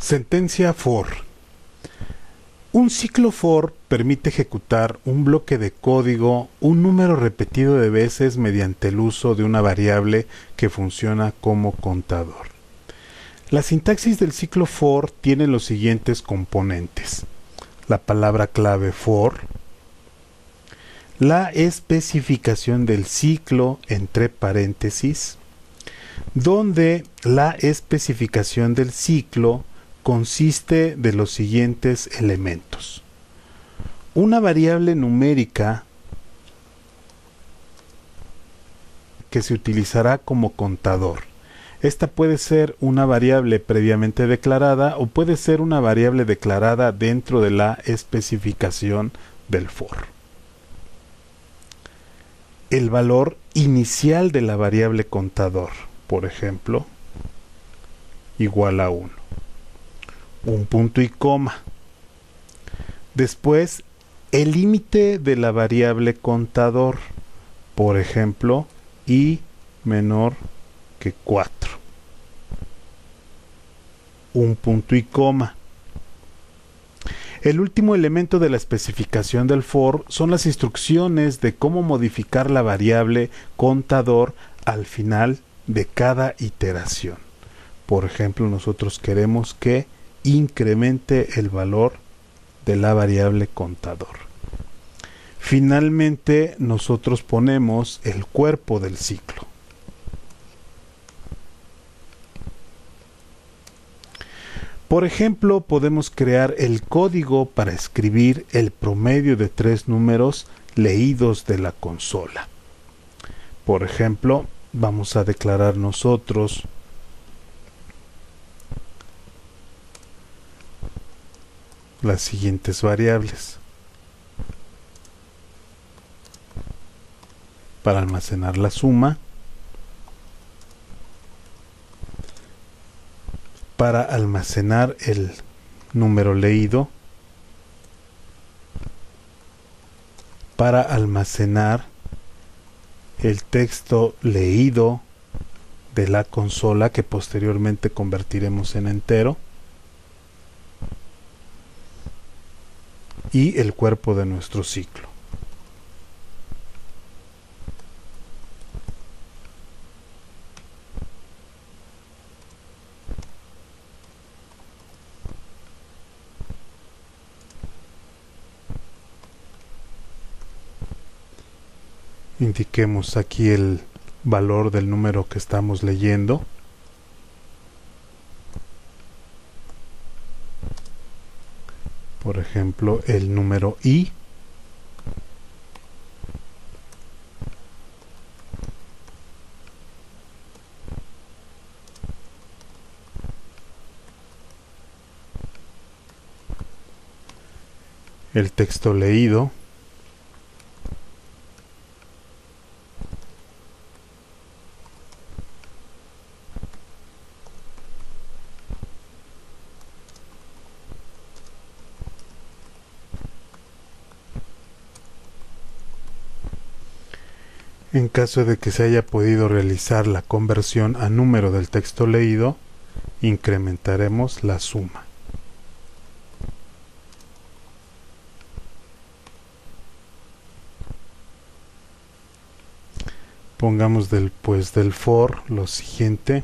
Sentencia for. Un ciclo for permite ejecutar un bloque de código un número repetido de veces mediante el uso de una variable que funciona como contador. La sintaxis del ciclo for tiene los siguientes componentes: la palabra clave for, la especificación del ciclo entre paréntesis, donde la especificación del ciclo consiste de los siguientes elementos: una variable numérica que se utilizará como contador. Esta puede ser una variable previamente declarada o puede ser una variable declarada dentro de la especificación del for. El valor inicial de la variable contador, por ejemplo, igual a 1. Un punto y coma. Después, el límite de la variable contador, por ejemplo, i menor que 4. Un punto y coma. El último elemento de la especificación del for son las instrucciones de cómo modificar la variable contador al final de cada iteración. Por ejemplo, nosotros queremos que incremente el valor de la variable contador. Finalmente, nosotros ponemos el cuerpo del ciclo. Por ejemplo, podemos crear el código para escribir el promedio de 3 números leídos de la consola. Por ejemplo, vamos a declarar nosotros las siguientes variables. Para almacenar la suma, para almacenar el número leído, para almacenar el texto leído de la consola que posteriormente convertiremos en entero, y el cuerpo de nuestro ciclo. Indiquemos aquí el valor del número que estamos leyendo. Por ejemplo, el número i. El texto leído. En caso de que se haya podido realizar la conversión a número del texto leído, incrementaremos la suma. Pongamos después del for lo siguiente.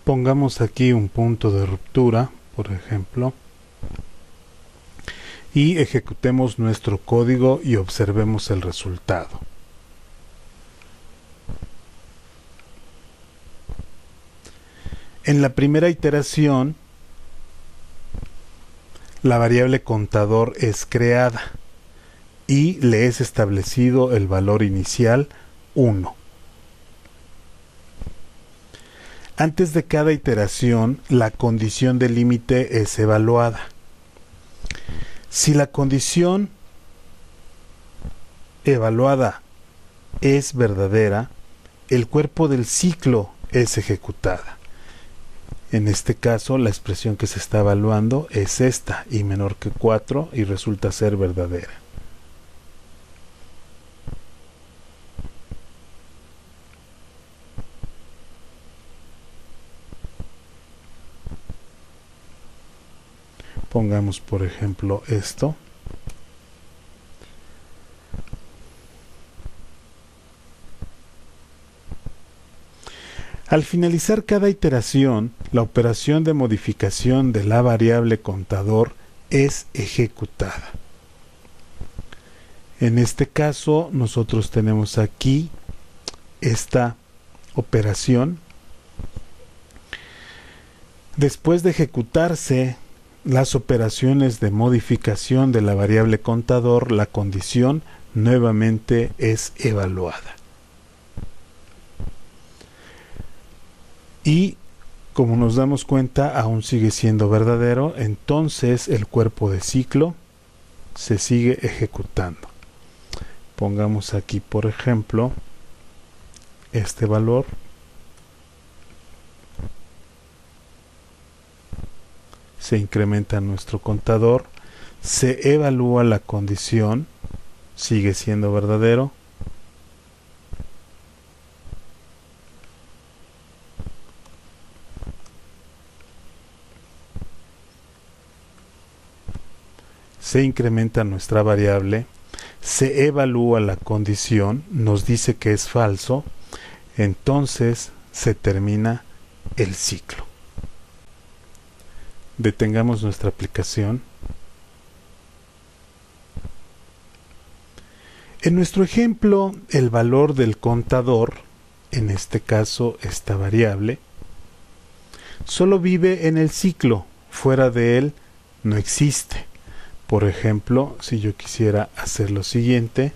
Pongamos aquí un punto de ruptura, por ejemplo, y ejecutemos nuestro código y observemos el resultado. En la primera iteración, la variable contador es creada y le es establecido el valor inicial 1. Antes de cada iteración, la condición de límite es evaluada. Si la condición evaluada es verdadera, el cuerpo del ciclo es ejecutada. En este caso, la expresión que se está evaluando es esta, y menor que 4, y resulta ser verdadera. Pongamos, por ejemplo, esto. Al finalizar cada iteración, la operación de modificación de la variable contador es ejecutada. En este caso, nosotros tenemos aquí esta operación. Después de ejecutarse las operaciones de modificación de la variable contador, la condición nuevamente es evaluada. Y como nos damos cuenta, aún sigue siendo verdadero, entonces el cuerpo de ciclo se sigue ejecutando. Pongamos aquí, por ejemplo, este valor. Se incrementa nuestro contador, se evalúa la condición, sigue siendo verdadero. Se incrementa nuestra variable, se evalúa la condición, nos dice que es falso, entonces se termina el ciclo. Detengamos nuestra aplicación. En nuestro ejemplo, el valor del contador, en este caso esta variable, solo vive en el ciclo, fuera de él no existe. Por ejemplo, si yo quisiera hacer lo siguiente,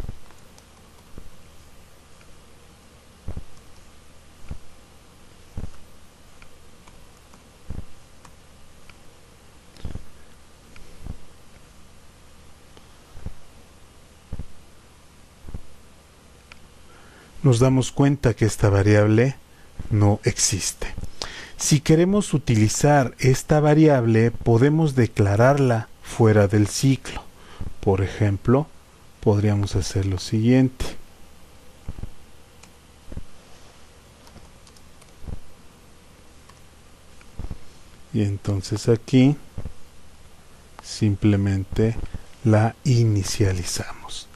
nos damos cuenta que esta variable no existe. Si queremos utilizar esta variable, podemos declararla fuera del ciclo. Por ejemplo, podríamos hacer lo siguiente. Y entonces aquí simplemente la inicializamos.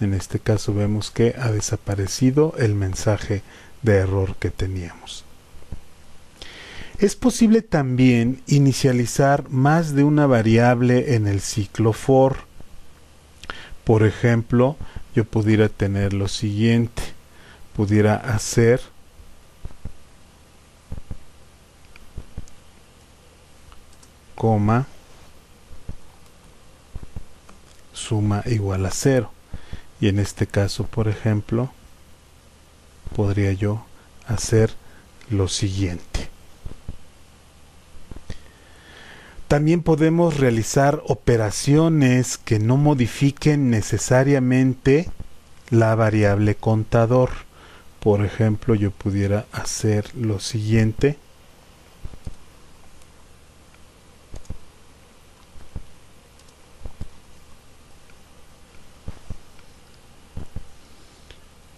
En este caso vemos que ha desaparecido el mensaje de error que teníamos. Es posible también inicializar más de una variable en el ciclo for. Por ejemplo, yo pudiera tener lo siguiente. Pudiera hacer coma suma igual a 0. Y en este caso, por ejemplo, podría yo hacer lo siguiente. También podemos realizar operaciones que no modifiquen necesariamente la variable contador. Por ejemplo, yo pudiera hacer lo siguiente.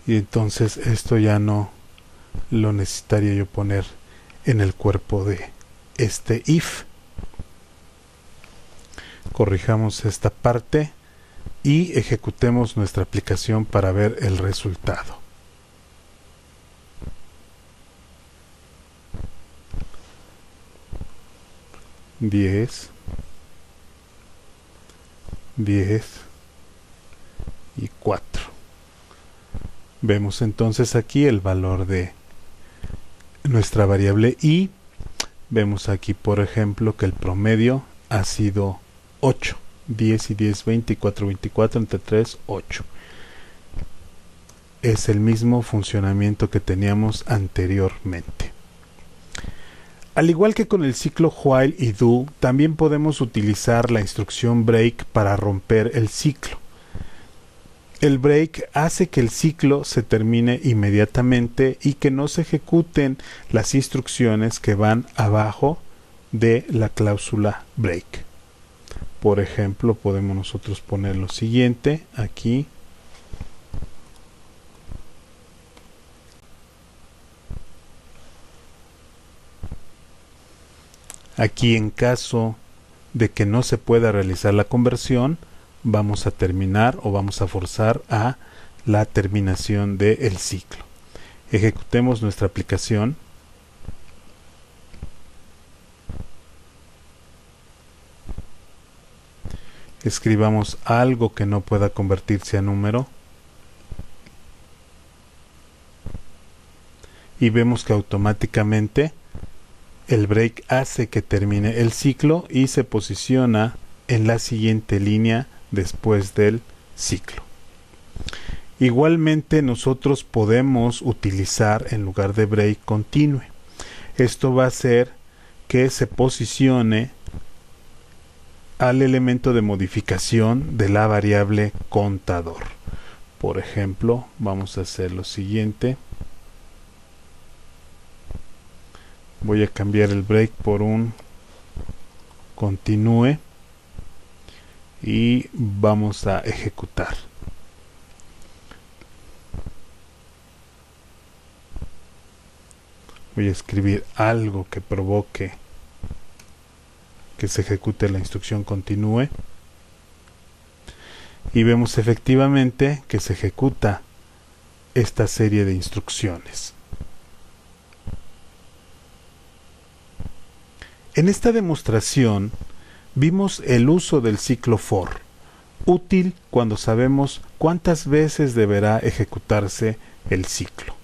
Y entonces esto ya no lo necesitaría yo poner en el cuerpo de este if. Corrijamos esta parte y ejecutemos nuestra aplicación para ver el resultado. 10, 10 y 4. Vemos entonces aquí el valor de nuestra variable y vemos aquí, por ejemplo, que el promedio ha sido 8. 10 y 10, 24, 24 entre 3, 8. Es el mismo funcionamiento que teníamos anteriormente. Al igual que con el ciclo while y do, también podemos utilizar la instrucción break para romper el ciclo. El break hace que el ciclo se termine inmediatamente y que no se ejecuten las instrucciones que van abajo de la cláusula break. Por ejemplo, podemos nosotros poner lo siguiente aquí. Aquí, en caso de que no se pueda realizar la conversión, vamos a terminar o vamos a forzar a la terminación del ciclo. Ejecutemos nuestra aplicación. Escribamos algo que no pueda convertirse a número. Y vemos que automáticamente el break hace que termine el ciclo y se posiciona en la siguiente línea después del ciclo. Igualmente nosotros podemos utilizar en lugar de break continue. Esto va a hacer que se posicione al elemento de modificación de la variable contador. Por ejemplo, vamos a hacer lo siguiente. Voy a cambiar el break por un continue y vamos a ejecutar. Voy a escribir algo que provoque que se ejecute la instrucción continúe y vemos efectivamente que se ejecuta esta serie de instrucciones. En esta demostración vimos el uso del ciclo for, útil cuando sabemos cuántas veces deberá ejecutarse el ciclo.